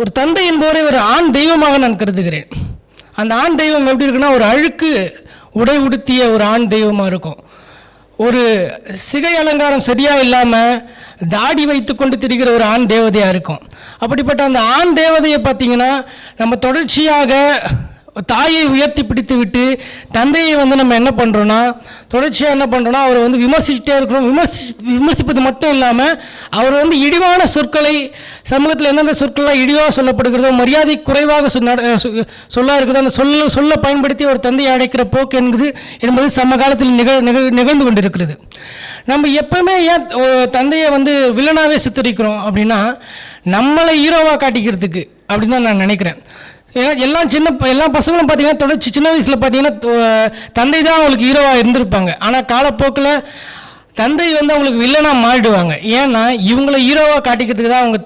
ஒரு தந்தை என்பவரை ஒரு ஆண் தெய்வமாக நான் கருதுகிறேன். அந்த ஆண் தெய்வம் எப்படி இருக்குன்னா, ஒரு அழுக்கு உடை உடுத்திய ஒரு ஆண் தெய்வமாக இருக்கும். ஒரு சிகை அலங்காரம் சரியாக இல்லாமல் தாடி வைத்து கொண்டு திரிகிற ஒரு ஆண் தேவதையாக இருக்கும். அப்படிப்பட்ட அந்த ஆண் தேவதையை பார்த்திங்கன்னா, நம்ம தொடர்ச்சியாக தாயை உயர்த்தி பிடித்து விட்டு தந்தையை நம்ம என்ன பண்ணுறோன்னா, தொடர்ச்சியாக என்ன பண்ணுறோன்னா, அவரை விமர்சிக்கிட்டே இருக்கிறோம். விமர்சிப்பது மட்டும் இல்லாமல் அவர் இழிவான சொற்களை, சமூகத்தில் எந்தெந்த சொற்கள்லாம் இழிவாக சொல்லப்படுகிறதோ, மரியாதை குறைவாக சொல்ல இருக்குதோ, அந்த சொல்ல பயன்படுத்தி ஒரு தந்தையை அடைக்கிற போக்கு என்பது சமகாலத்தில் நிகழ்ந்து கொண்டிருக்கிறது. நம்ம எப்பவுமே ஏன் தந்தையை வில்லனாகவே சித்தரிக்கிறோம் அப்படின்னா, நம்மளை ஹீரோவாக காட்டிக்கிறதுக்கு அப்படின்னு தான் நான் நினைக்கிறேன். எல்லா பசங்களும் பார்த்தீங்கன்னா, தொடர்ச்சி சின்ன வயசில் பார்த்தீங்கன்னா தந்தை தான் அவங்களுக்கு ஹீரோவாக இருந்திருப்பாங்க. ஆனால் காலப்போக்கில் தந்தை அவங்களுக்கு வில்லனாக மாறிடுவாங்க. ஏன்னா இவங்களை ஹீரோவாக காட்டிக்கிறதுக்கு தான் அவங்க